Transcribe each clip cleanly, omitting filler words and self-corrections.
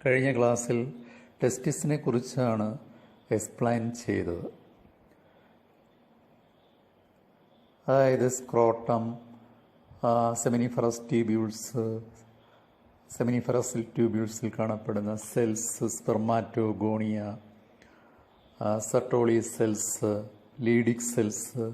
കഴിഞ്ഞ ക്ലാസ്സിൽ ടെസ്റ്റിസിനെ കുറിച്ചാണ് എക്സ്പ്ലെയിൻ ചെയ്തത്. അതായത് സ്ക്രോട്ടം, സെമിനിഫറസ് ട്യൂബ്യൂൾസ്, സെമിനിഫറസ് ട്യൂബ്യൂൾസിൽ കാണപ്പെടുന്ന cells, spermatogonia, Sertoli cells, Leydig cells,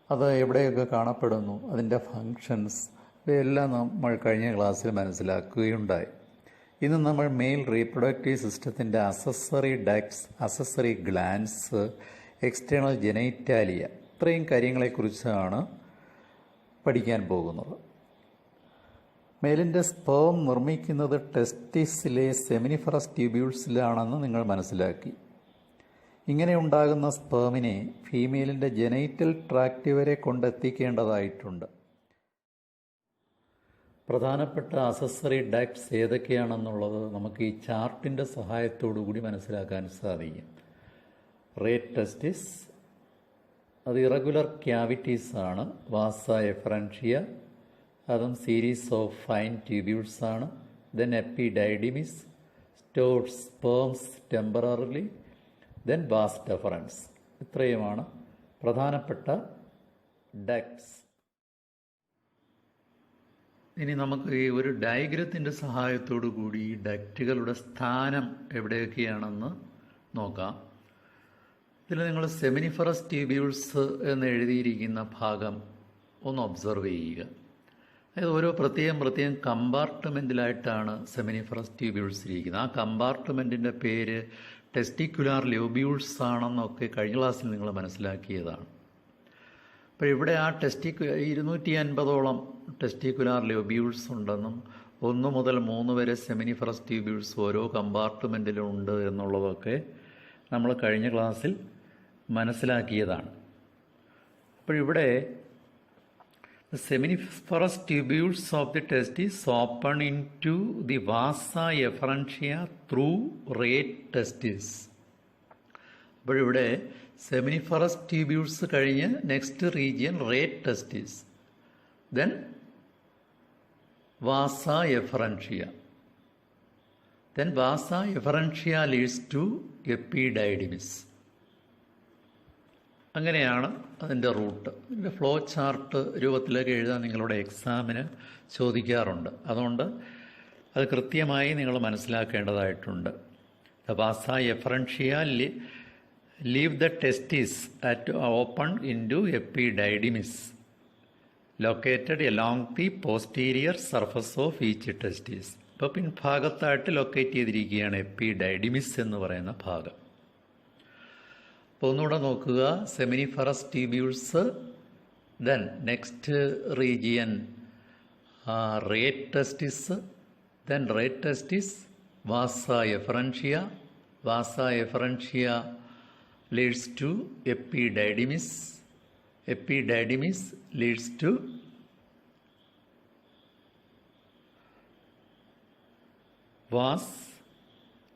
അത് എവിടെയൊക്കെ കാണപ്പെടുന്നു, അതിൻ്റെ ഫങ്ഷൻസ്, ഇവയെല്ലാം നമ്മൾ കഴിഞ്ഞ ക്ലാസ്സിൽ മനസ്സിലാക്കുകയുണ്ടായി. ഇന്ന് നമ്മൾ മെയിൽ റീപ്രൊഡക്റ്റീവ് സിസ്റ്റത്തിൻ്റെ accessory ducts, accessory glands, external genitalia, ഇത്രയും കാര്യങ്ങളെക്കുറിച്ചാണ് പഠിക്കാൻ പോകുന്നത്. മെയിലിൻ്റെ സ്പേം നിർമ്മിക്കുന്നത് ടെസ്റ്റിസിലെ സെമിനിഫറസ് ട്യൂബ്യൂൾസിലാണെന്ന് നിങ്ങൾ മനസ്സിലാക്കി. ഇങ്ങനെ ഉണ്ടാകുന്ന സ്പേമിനെ ഫീമെയിലിൻ്റെ ജെനൈറ്റൽ ട്രാക്റ്റ് വരെ കൊണ്ടെത്തിക്കേണ്ടതായിട്ടുണ്ട്. പ്രധാനപ്പെട്ട അസസറി ഡക്ട്സ് ഏതൊക്കെയാണെന്നുള്ളത് നമുക്ക് ഈ ചാർട്ടിൻ്റെ സഹായത്തോടു കൂടി മനസ്സിലാക്കാൻ സാധിക്കും. റേറ്റ് ടെസ്റ്റിസ്, അത് ഇറഗുലർ ക്യാവിറ്റീസ് ആണ്. വാസ എഫറൻഷ്യ, അതും സീരീസ് ഓഫ് ഫൈൻ ട്യൂബ്യൂൾസ് ആണ്. Then epididymis, stored sperms temporarily, then vas deferens. ഇത്രയുമാണ് പ്രധാനപ്പെട്ട ഡക്ട്സ്. ഇനി നമുക്ക് ഈ ഒരു ഡയഗ്രത്തിൻ്റെ സഹായത്തോടു കൂടി ഈ ഡക്റ്റുകളുടെ സ്ഥാനം എവിടെയൊക്കെയാണെന്ന് നോക്കാം. ഇതിൽ നിങ്ങൾ സെമിനിഫറസ് ട്യൂബ്യൂൾസ് എന്ന് എഴുതിയിരിക്കുന്ന ഭാഗം ഒന്ന് ഒബ്സർവ് ചെയ്യുക. അതായത് ഓരോ പ്രത്യേകം കമ്പാർട്ട്മെൻറ്റിലായിട്ടാണ് സെമിനിഫറസ് ട്യൂബ്യൂൾസ് ഇരിക്കുന്നത്. ആ കമ്പാർട്ട്മെൻറ്റിൻ്റെ പേര് ടെസ്റ്റിക്കുലാർ ലോബ്യൂൾസ് ആണെന്നൊക്കെ കഴിഞ്ഞ ക്ലാസ്സിൽ നിങ്ങൾ മനസ്സിലാക്കിയതാണ്. അപ്പോൾ ഇവിടെ ആ 250ഓളം ടെസ്റ്റിക്കുലാർ ലോബ്യൂൾസ് ഉണ്ടെന്നും 1 മുതൽ 3 വരെ സെമിനിഫറസ് ട്യൂബ്യൂൾസ് ഓരോ കമ്പാർട്ട്മെൻറ്റിലും ഉണ്ട് എന്നുള്ളതൊക്കെ നമ്മൾ കഴിഞ്ഞ ക്ലാസ്സിൽ മനസ്സിലാക്കിയതാണ്. അപ്പോഴിവിടെ seminiferous tubules of the testis open into the vasa efferentia through rete testis. അപ്പോഴിവിടെ സെമിനിഫറസ് ട്യൂബ്യൂൾസ് കഴിഞ്ഞ് next region rete testis, then vasa efferentia, then vasa efferentia leads to epididymis. അങ്ങനെയാണ് അതിൻ്റെ റൂട്ട്. ഇതിൻ്റെ ഫ്ലോ ചാർട്ട് രൂപത്തിലേക്ക് എഴുതാൻ നിങ്ങളുടെ എക്സാമിന് ചോദിക്കാറുണ്ട്. അതുകൊണ്ട് അത് കൃത്യമായി നിങ്ങൾ മനസ്സിലാക്കേണ്ടതായിട്ടുണ്ട്. വാസ എഫറൻഷ്യ leave the testis at open into epididymis located along the posterior surface of each testis. ഇപ്പോൾ പിൻഭാഗത്തായിട്ട് ലൊക്കേറ്റ് ചെയ്തിരിക്കുകയാണ് എപ്പിഡൈഡിമിസ് എന്ന് പറയുന്ന ഭാഗം. അപ്പോൾ ഒന്നുകൂടെ നോക്കുക. Seminiferous tubules, then next region rete testis, then rete testis, vasa efferentia, vasa efferentia leads to epididymis, epididymis leads to vas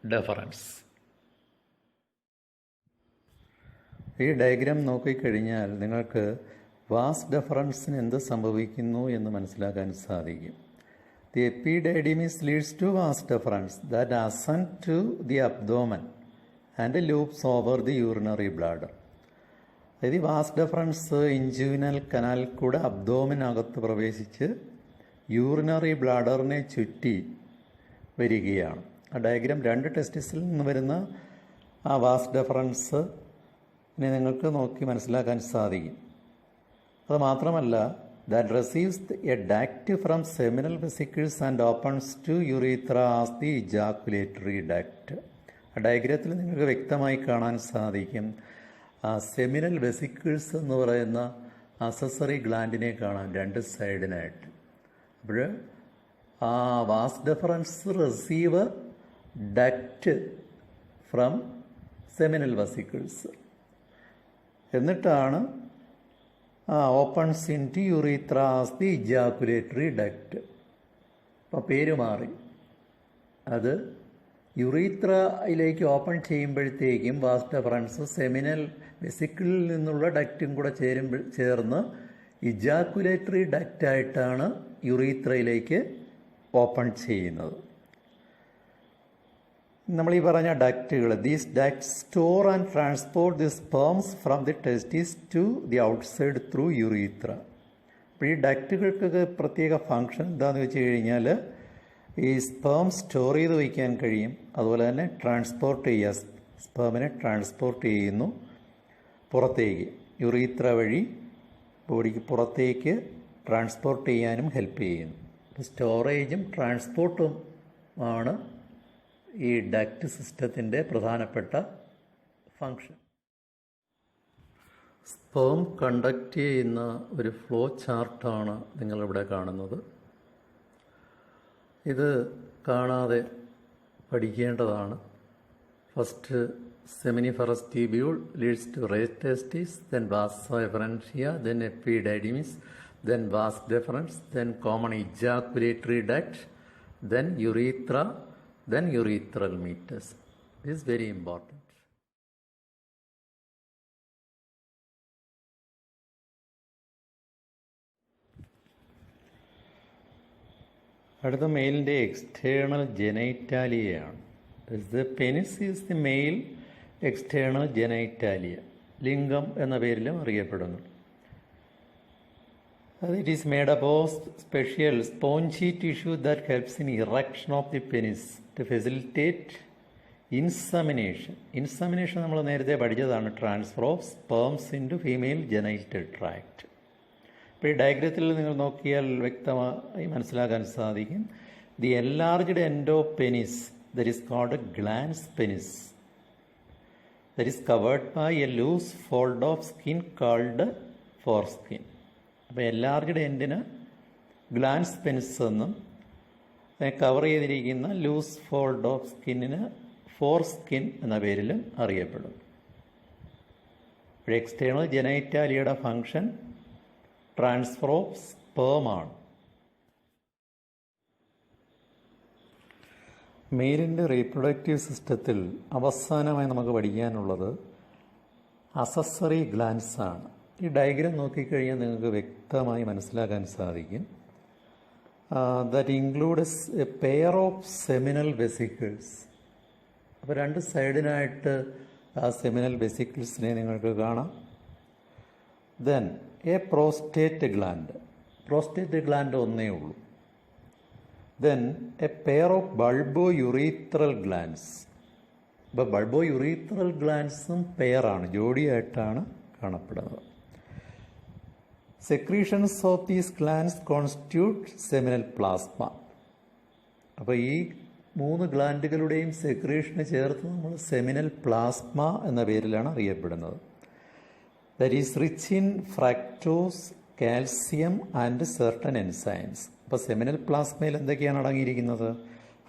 deferens. ഈ diagram നോക്കിക്കഴിഞ്ഞാൽ നിങ്ങൾക്ക് വാസ് ഡെഫറൻസിന് എന്ത് സംഭവിക്കുന്നു എന്ന് മനസ്സിലാക്കാൻ സാധിക്കും. The epididymis leads to vas deferens that ascend to the abdomen and loops over the urinary bladder. അതായത് ഈ വാസ് ഡെഫറൻസ് ഇൻജുവിനൽ കനാൽ കൂടെ അബ്ഡോമിനകത്ത് പ്രവേശിച്ച് യൂറിനറി ബ്ലാഡറിനെ ചുറ്റി വരികയാണ്. ആ ഡയഗ്രാം 2 ടെസ്റ്റിസിൽ നിന്ന് വരുന്ന ആ വാസ് ഡെഫറൻസ് നിങ്ങൾക്ക് നോക്കി മനസ്സിലാക്കാൻ സാധിക്കും. അത് മാത്രമല്ല, that receives a duct from seminal vesicles and opens to urethra as the ejaculatory duct. ആ ഡയഗ്രത്തിൽ നിങ്ങൾക്ക് വ്യക്തമായി കാണാൻ സാധിക്കും സെമിനൽ വെസിക്കിൾസ് എന്ന് പറയുന്ന അസസറി ഗ്ലാൻഡിനെ കാണാം 2 സൈഡിനായിട്ട്. അപ്പോൾ ആ vas deferens receive duct from seminal vesicles, എന്നിട്ടാണ് opens into urethra as the ejaculatory duct. അപ്പോൾ പേര് മാറി. അത് യുറീത്രയിലേക്ക് ഓപ്പൺ ചെയ്യുമ്പോഴത്തേക്കും വാസ് ഡെഫറൻസ് സെമിനൽ വെസിക്കിളിൽ നിന്നുള്ള ഡക്റ്റും കൂടെ ചേർന്ന് ഇജാക്കുലേറ്ററി ഡക്റ്റായിട്ടാണ് യുറീത്രയിലേക്ക് ഓപ്പൺ ചെയ്യുന്നത്. നമ്മൾ ഈ പറഞ്ഞ ഡക്റ്റുകൾ, these ducts store and transport the sperms from the testis to the outside through urethra. അപ്പോൾ ഈ ഡക്റ്റുകൾക്കൊക്കെ പ്രത്യേക ഫങ്ഷൻ എന്താണെന്ന് വെച്ച് കഴിഞ്ഞാൽ ഈ സ്പേം സ്റ്റോർ ചെയ്ത് വയ്ക്കാൻ കഴിയും, അതുപോലെ തന്നെ ട്രാൻസ്പോർട്ട് ചെയ്യുക, സ്പേമിനെ ട്രാൻസ്പോർട്ട് ചെയ്യുന്നു പുറത്തേക്ക്, യുറീത്ര വഴി ബോഡിക്ക് പുറത്തേക്ക് ട്രാൻസ്പോർട്ട് ചെയ്യാനും ഹെൽപ്പ് ചെയ്യുന്നു. സ്റ്റോറേജും ട്രാൻസ്പോർട്ടും ആണ് ഈ ഡക്റ്റ് സിസ്റ്റത്തിൻ്റെ പ്രധാനപ്പെട്ട ഫങ്ഷൻ. സ്പേം കണ്ടക്ട് ചെയ്യുന്ന ഒരു ഫ്ലോ ചാർട്ടാണ് നിങ്ങളിവിടെ കാണുന്നത്. ഇത് കാണാതെ പഠിക്കേണ്ടതാണ്. First seminiferous tubule leads to raised testis, then vas efferentia, then epididymis, then vas deferens, then common ejaculatory duct, then urethra, then urethral meatus. This is very important. അടുത്ത മെയിലിൻ്റെ external ജെനൈറ്റാലിയയാണ്. The penis is the male external genitalia. ലിംഗം എന്ന പേരിലും അറിയപ്പെടുന്നു. It is made up of special spongy tissue that helps in erection of the penis to facilitate insemination. Insemination നമ്മൾ നേരത്തെ പഠിച്ചതാണ്, transfer of sperms into female genital tract. ഇപ്പോൾ ഈ ഡയഗ്രത്തിൽ നിങ്ങൾ നോക്കിയാൽ വ്യക്തമായി മനസ്സിലാക്കാൻ സാധിക്കും. The enlarged end of penis, that is called a glans penis, that is covered by a loose fold of skin called foreskin. അപ്പോൾ എൻലാർജ്ഡ് എൻഡിന് ഗ്ലാൻസ് പെനിസ് എന്നും കവർ ചെയ്തിരിക്കുന്ന ലൂസ് ഫോൾഡ് ഓഫ് സ്കിന്നിന് ഫോർ സ്കിൻ എന്ന പേരിലും അറിയപ്പെടും. External ജെനൈറ്റാലിയയുടെ function transfer of സ്പേമാണ്. മെയിലിൻ്റെ റീപ്രൊഡക്റ്റീവ് സിസ്റ്റത്തിൽ അവസാനമായി നമുക്ക് പഠിക്കാനുള്ളത് അസസറി ഗ്ലാൻസ് ആണ്. ഈ ഡയഗ്രാം നോക്കിക്കഴിഞ്ഞാൽ നിങ്ങൾക്ക് വ്യക്തമായി മനസ്സിലാക്കാൻ സാധിക്കും. That includes A pair of seminal vesicles. അപ്പോൾ രണ്ട് സൈഡിനായിട്ട് ആ സെമിനൽ വെസിക്കിൾസിനെ നിങ്ങൾക്ക് കാണാം. Then A prostate gland. Prostate gland ഒന്നേ ഉള്ളൂ. Then a pair of bulbourethral glands. ഇപ്പോൾ bulbourethral glandsഉം പെയറാണ്, ജോഡിയായിട്ടാണ് കാണപ്പെടുന്നത്. Secretions of these glands constitute seminal plasma. അപ്പോൾ ഈ മൂന്ന് ഗ്ലാൻഡുകളുടെയും സെക്രീഷന് ചേർത്ത് നമ്മൾ സെമിനൽ പ്ലാസ്മ എന്ന പേരിലാണ് അറിയപ്പെടുന്നത്. That is rich in fructose, calcium and certain enzymes. അപ്പോൾ സെമിനൽ പ്ലാസ്മയിൽ എന്തൊക്കെയാണ് അടങ്ങിയിരിക്കുന്നത്?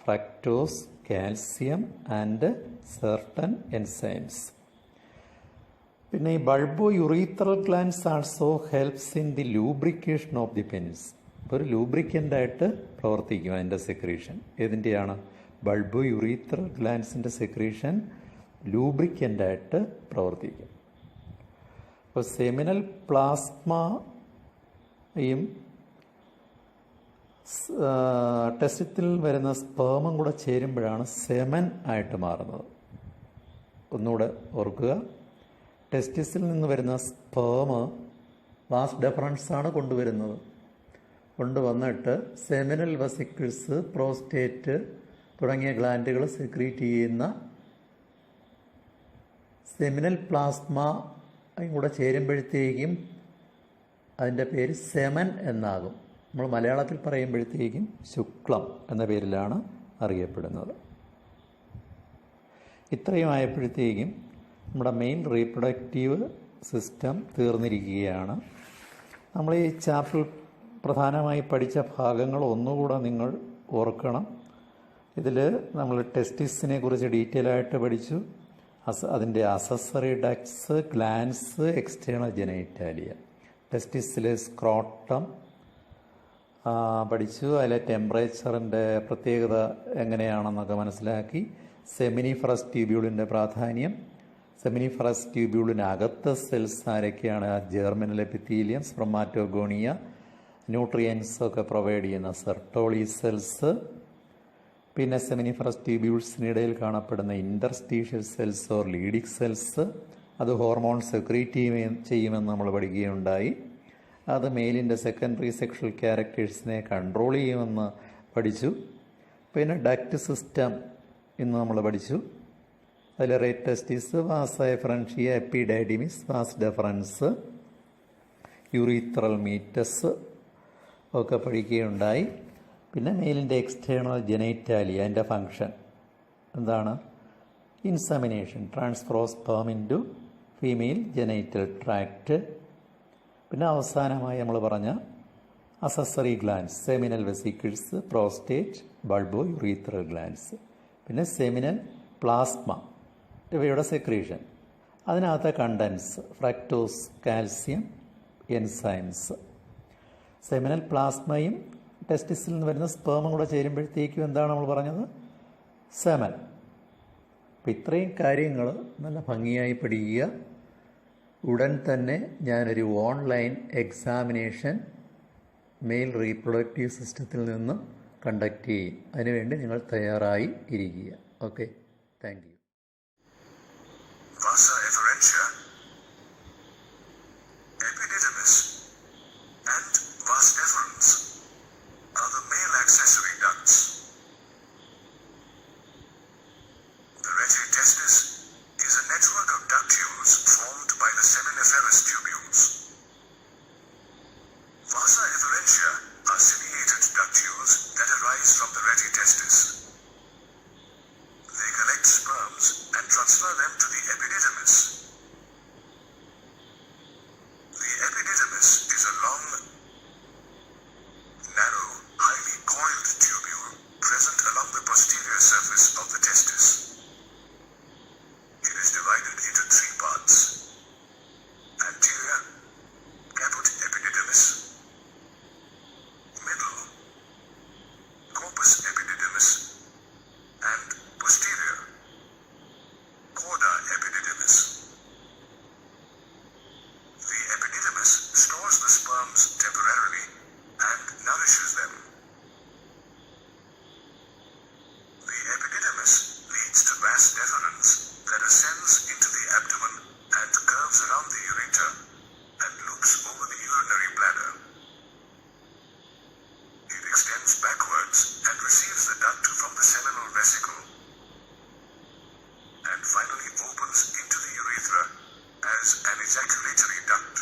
Fructose, calcium and certain enzymes. പിന്നെ ഈ bulbourethral glands also helps in the lubrication of the penis. ഒരു ലൂബ്രിക്കൻ്റായിട്ട് പ്രവർത്തിക്കും അതിൻ്റെ സെക്രീഷൻ. ഏതിൻ്റെയാണ്? bulbourethral glandsൻ്റെ സെക്രീഷൻ ലൂബ്രിക്കൻ്റായിട്ട് പ്രവർത്തിക്കും. അപ്പോൾ സെമിനൽ പ്ലാസ്മയും ടെസ്റ്റിൽ വരുന്ന സ്പേമും കൂടെ ചേരുമ്പോഴാണ് സെമൻ ആയിട്ട് മാറുന്നത്. ഒന്നുകൂടെ ഓർക്കുക, ടെസ്റ്റിസിൽ നിന്ന് വരുന്ന സ്പേം വാസ് ഡെഫറൻസ് ആണ് കൊണ്ടുവന്നിട്ട് സെമിനൽ വെസിക്കിൾസ്, പ്രോസ്റ്റേറ്റ് തുടങ്ങിയ ഗ്ലാൻഡുകൾ സെക്രീറ്റ് ചെയ്യുന്ന സെമിനൽ പ്ലാസ്മയും കൂടെ ചേരുമ്പോഴത്തേക്കും അതിൻ്റെ പേര് സെമൻ എന്നാകും. നമ്മൾ മലയാളത്തിൽ പറയുമ്പോഴത്തേക്കും ശുക്ലം എന്ന പേരിലാണ് അറിയപ്പെടുന്നത്. ഇത്രയും ആയപ്പോഴത്തേക്കും നമ്മുടെ മെയിൻ റീപ്രൊഡക്റ്റീവ് സിസ്റ്റം തീർന്നിരിക്കുകയാണ്. നമ്മൾ ഈ ചാപ്റ്ററിൽ പ്രധാനമായി പഠിച്ച ഭാഗങ്ങൾ ഒന്നുകൂടെ നിങ്ങൾ ഓർക്കണം. ഇതിൽ നമ്മൾ ടെസ്റ്റിസിനെ കുറിച്ച് ഡീറ്റെയിൽ ആയിട്ട് പഠിച്ചു. അതിൻ്റെ accessory ducts, glands, external genitalia. ടെസ്റ്റിസിലെ സ്ക്രോട്ടം പഠിച്ചു. അതിലെ ടെമ്പറേച്ചറിൻ്റെ പ്രത്യേകത എങ്ങനെയാണെന്നൊക്കെ മനസ്സിലാക്കി. സെമിനിഫറസ് ട്യൂബ്യൂളിൻ്റെ പ്രാധാന്യം, സെമിനിഫറസ് ട്യൂബ്യൂളിനകത്ത് സെൽസ് ആരൊക്കെയാണ്? ജെർമിനൽ എപ്പിത്തീലിയം, സ്പ്രമാറ്റോഗോണിയ, ന്യൂട്രിയൻസ് ഒക്കെ പ്രൊവൈഡ് ചെയ്യുന്ന സെർട്ടോളി സെൽസ്, പിന്നെ സെമിനിഫറസ് ട്യൂബ്യൂൾസിനിടയിൽ കാണപ്പെടുന്ന interstitial cells or Leydig cells, അത് ഹോർമോൺ സെക്രീറ്റ് ചെയ്യുമെന്ന് നമ്മൾ പഠിക്കുകയുണ്ടായി. അത് മെയിലിൻ്റെ സെക്കൻഡറി സെക്ഷൽ ക്യാരക്ടേഴ്സിനെ കൺട്രോൾ ചെയ്യുമെന്ന് പഠിച്ചു. പിന്നെ ഡക്റ്റ് സിസ്റ്റം ഇന്ന് നമ്മൾ പഠിച്ചു. അതിൽ rete testis, vasa efferentia, epididymis, vas deferens, urethral meatus ഒക്കെ പഠിക്കുകയുണ്ടായി. പിന്നെ മെയിലിൻ്റെ എക്സ്റ്റേണൽ ജെനൈറ്റാലിയ, അതിൻ്റെ ഫങ്ഷൻ എന്താണ്? Insemination, transfer of sperm into female genital tract. പിന്നെ അവസാനമായി നമ്മൾ പറഞ്ഞ accessory glands, seminal vesicles, prostate, bulbourethral glands. പിന്നെ സെമിനൽ പ്ലാസ്മ, ഇവയുടെ സെക്രീഷൻ, അതിനകത്തെ contents, fructose, calcium, enzymes. Seminal പ്ലാസ്മയും ടെസ്റ്റിസിൽ നിന്ന് വരുന്ന സ്പേമും കൂടെ ചേരുമ്പോഴത്തേക്കും എന്താണ് നമ്മൾ പറഞ്ഞത്? സെമൻ. അപ്പം ഇത്രയും കാര്യങ്ങൾ നല്ല ഭംഗിയായി പഠിക്കുക. ഉടൻ തന്നെ ഞാനൊരു ഓൺലൈൻ എക്സാമിനേഷൻ മെയിൽ റീപ്രൊഡക്റ്റീവ് സിസ്റ്റത്തിൽ നിന്നും കണ്ടക്ട് ചെയ്യും. അതിനുവേണ്ടി നിങ്ങൾ തയ്യാറായി ഇരിക്കുക. Okay, thank you. Vasa efferentia, epididymis, and vas deferens are the male accessory ducts. The retitestis is a network of ductules formed by the seminiferous tubules. Vasa efferentia are ciliated ductules that arise from the retitestis. They collect sperms and transfer them to the epididymis. The epididymis is a long, narrow, highly coiled tubule present along the posterior surface of the testis. It is divided into three parts: anterior, caput epididymis; middle, corpus epididymis; and posterior, cauda epididymis. The epididymis stores the sperms temporarily and nourishes them. The epididymis leads to vas deferens that ascends into the abdomen and curves around the ureter and loops over the urinary bladder. It extends backwards and receives the duct from the seminal vesicle, and finally opens into the urethra as an ejaculatory duct.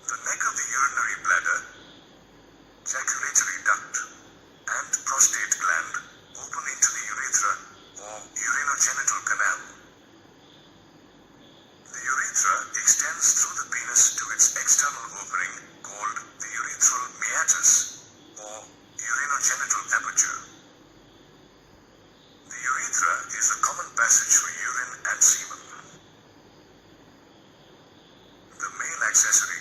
The neck of the urinary bladder, ejaculatory duct, and prostate gland open into the urethra or urinogenital canal. The urethra extends through the penis to its external opening called the urethral meatus or urinogenital aperture. The urethra is a common passage for urine and semen. The male accessory